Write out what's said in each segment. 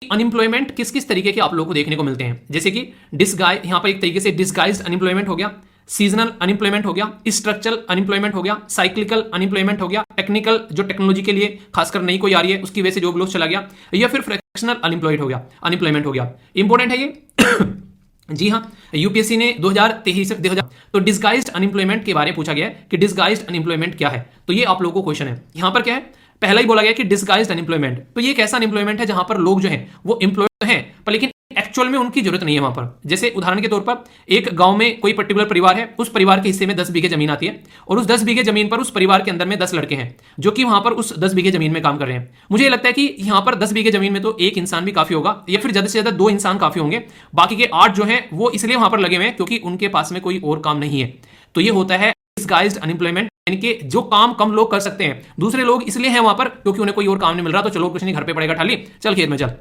Unemployment किस किस तरीके के आप लोगों को देखने को मिलते हैं, जैसे कि डिस्गाइज, यहां पर एक तरीके से डिस्गाइज्ड अनएम्प्लॉयमेंट हो गया, सीजनल अनएम्प्लॉयमेंट हो गया, स्ट्रक्चरल अनएम्प्लॉयमेंट हो गया, साइक्लिकल अनएम्प्लॉयमेंट हो गया, टेक्निकल जो टेक्नोलॉजी के लिए खासकर नई कोई आ रही है उसकी वजह से जॉब लॉस चला गया, या फिर फ्रैक्शनल अनएम्प्लॉयड हो गया, अनएम्प्लॉयमेंट हो गया। इंपॉर्टेंट है ये जी हाँ, यूपीएससी ने 2023 तो डिस्गाइज्ड अनएम्प्लॉयमेंट के बारे में पूछा गया है कि डिस्गाइज्ड अनएम्प्लॉयमेंट क्या है। तो ये आप लोगों को क्वेश्चन है, यहां पर क्या है, पहला ही बोला गया कि डिस्गाइज्ड अनएम्प्लॉयमेंट, तो ये एक ऐसा अनएम्प्लॉयमेंट है जहां पर लोग जो हैं वो एम्प्लॉयड हैं पर लेकिन एक्चुअल में उनकी जरूरत नहीं है वहां पर। जैसे उदाहरण के तौर पर एक गांव में कोई पर्टिकुलर परिवार है, उस परिवार के हिस्से में 10 बीघे जमीन आती है और उस 10 बीघे जमीन पर उस परिवार के अंदर में 10 लड़के हैं जो कि वहां पर उस 10 बीघे जमीन में काम कर रहे हैं। मुझे लगता है कि यहां पर 10 बीघे जमीन में तो एक इंसान भी काफी होगा या फिर ज्यादा से ज्यादा 2 इंसान काफी होंगे, बाकी के 8 जो है वो इसलिए वहां पर लगे हुए हैं क्योंकि उनके पास में कोई और काम नहीं है। तो ये होता है डिस्गाइज्ड अनएम्प्लॉयमेंट, यानी कि जो काम कम लोग कर सकते हैं, दूसरे लोग इसलिए हैं वहां पर क्योंकि उन्हें कोई और काम नहीं मिल रहा, तो चलो कुछ नहीं, घर पे पड़ेगा ठाली, चल खेत में चल,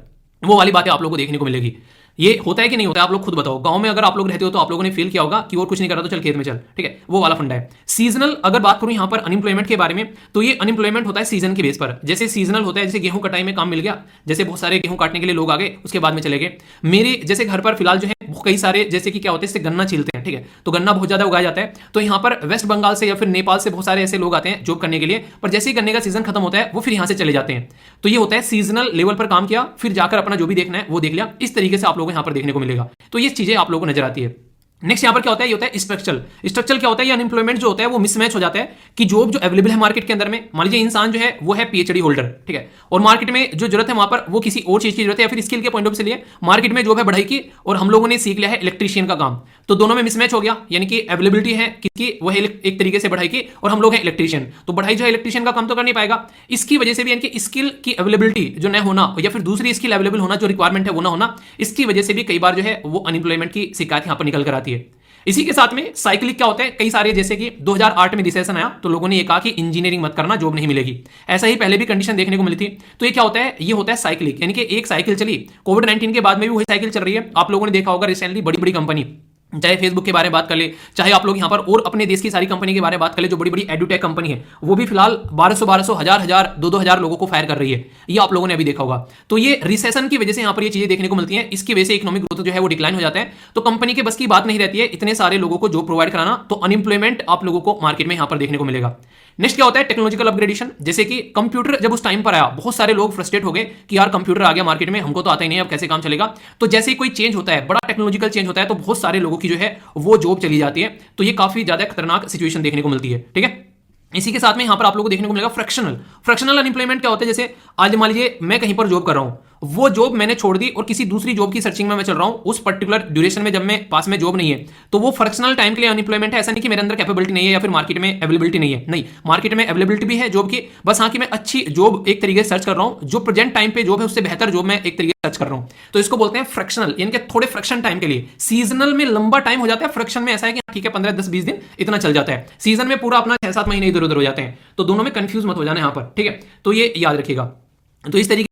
वो वाली बातें आप लोगों को देखने को मिलेगी। ये होता है कि नहीं होता है, आप लोग खुद बताओ। गांव में अगर आप लोग रहते हो तो आप लोगों ने फील किया होगा कि और कुछ नहीं कर रहा तो चल खेत में चल, ठीक है, वो वाला फंडा है। सीजनल अगर बात करूं यहां पर अनएम्प्लॉयमेंट के बारे में, तो ये अनएम्प्लॉयमेंट होता है सीजन के बेस पर। जैसे सीजनल होता है, जैसे गेहूं कटाई में काम मिल गया, जैसे बहुत सारे गेहूं काटने के लिए लोग आ गए, उसके बाद में चले गए। मेरे जैसे घर पर फिलहाल जो है कई सारे, जैसे कि क्या होते हैं, इससे गन्ना छीलते हैं, ठीक है, तो गन्ना बहुत ज्यादा उगाया जाता है, तो यहाँ पर वेस्ट बंगाल से या फिर नेपाल से बहुत सारे ऐसे लोग आते हैं जॉब करने के लिए, पर जैसे ही गन्ने का सीजन खत्म होता है वो फिर यहाँ से चले जाते हैं। तो ये होता है सीजनल लेवल पर काम किया, फिर जाकर अपना जो भी देखना है वो देख लिया, इस तरीके से आप लोगों को यहाँ पर देखने को मिलेगा। तो ये चीजें आप लोगों को नजर आती है। नेक्स्ट यहां पर क्या होता है, ये होता है स्ट्रक्चरल। स्ट्रक्चरल क्या होता है, ये अनएम्प्लॉयमेंट जो होता है वो मिसमैच हो जाता है कि जॉब जो अवेलेबल है मार्केट के अंदर में, मान लीजिए इंसान जो है वो है पीएचडी होल्डर, ठीक है, और मार्केट में जो जरूरत है वहां पर वो किसी और चीज की जरूरत है, या फिर स्किल के पॉइंट ऑफ से लिए मार्केट में जॉब है बढ़ाई की और हम लोगों ने सीख लिया है इलेक्ट्रीशियन का काम, तो दोनों में मिसमैच हो गया, यानी कि अवेलेबिलिटी है किसकी, वह एक तरीके से बढ़ाई की, और हम लोग हैं इलेक्ट्रीशियन, तो बढ़ाई जो है इलेक्ट्रीशियन का काम तो कर नहीं पाएगा। इसकी वजह से भी यानी कि स्किल की अवेलेबिलिटी जो न होना या फिर दूसरी स्किल अवेलेबल होना, जो रिक्वायरमेंट है वो ना होना, इसकी वजह से भी कई बार जो है वो अनएम्प्लॉयमेंट की शिकायत यहां पर निकल कर आती है। इसी के साथ में साइक्लिक क्या होता है, कई सारे, जैसे कि 2008 में रिसेशन आया तो लोगों ने ये कहा कि इंजीनियरिंग मत करना, जॉब नहीं मिलेगी, ऐसा ही पहले भी कंडीशन देखने को मिली थी। तो ये क्या होता है, ये होता है साइक्लिक, यानी कि एक साइकिल चली, कोविड-19 के बाद में भी वही साइकिल चल रही है। आप लोगों ने देखा होगा रिसेंटली बड़ी बड़ी कंपनी, चाहे फेसबुक के बारे में बात कर ले, चाहे आप लोग यहां पर और अपने देश की सारी कंपनी के बारे में बात कर ले, जो बड़ी बड़ी एडुटेक कंपनी है, वो भी फिलहाल 1200 हजार 2,000 लोगों को फायर कर रही है, ये आप लोगों ने अभी देखा होगा। तो ये रिसेशन की वजह से यहां पर ये चीजें देखने को मिलती हैं, इसकी वजह से इकोनॉमिक ग्रोथ जो है वो डिक्लाइन हो जाता है, तो कंपनी के बस की बात नहीं रहती है इतने सारे लोगों को जॉब प्रोवाइड कराना, तो अनएम्प्लॉयमेंट आप लोगों को मार्केट में यहां पर देखने को मिलेगा। नेक्स्ट क्या होता है, टेक्नोलॉजिकल अपग्रेडेशन, जैसे कि कंप्यूटर जब उस टाइम पर आया, बहुत सारे लोग फ्रस्ट्रेट हो गए कि यार कंप्यूटर आ गया मार्केट में, हमको तो आता ही नहीं, अब कैसे काम चलेगा। तो जैसे ही कोई चेंज होता है, बड़ा टेक्नोलॉजिकल चेंज होता है, तो बहुत सारे लोगों की जो है वो जॉब चली जाती है, तो ये काफी ज्यादा खतरनाक सिचुएशन देखने को मिलती है, ठीक है। इसी के साथ में यहां पर आप लोगों को देखने को मिलेगा फ्रैक्शनल अनएम्प्लॉयमेंट क्या होता है, जैसे आज मान लीजिए मैं कहीं पर जॉब कर रहा हूं, वो जॉब मैंने छोड़ दी और किसी दूसरी जॉब की सर्चिंग में मैं चल रहा हूं, उस पर्टिकुलर ड्यूरेशन में जब मैं पास में जॉब नहीं है, तो वो फ्रैक्शनल टाइम के लिए अनएम्प्लॉयमेंट है। ऐसा नहीं कि मेरे अंदर कैपेबिलिटी नहीं है या फिर मार्केट में अवेलेबिलिटी नहीं है, नहीं, मार्केट में अवेलेबिलिटी भी है जॉब की, बस हाँ कि मैं अच्छी जॉब एक तरीके से सर्च कर रहा हूं, जो प्रेजेंट टाइम पे जॉब है उससे बेहतर जॉब मैं एक तरीके से सर्च कर रहा हूं, तो इसको बोलते हैं फ्रैक्शनल, यानी कि थोड़े फ्रैक्शन टाइम के लिए। सीजनल में लंबा टाइम हो जाता है, फ्रैक्शन में ऐसा है कि ठीक है 15, 10, 20 दिन इतना चल जाता है, सीजन में पूरा अपना 6-7 महीने इधर उधर हो जाते हैं, तो दोनों में कंफ्यूज मत हो जाना यहां पर, ठीक है, तो ये याद रखिएगा। तो इस तरीके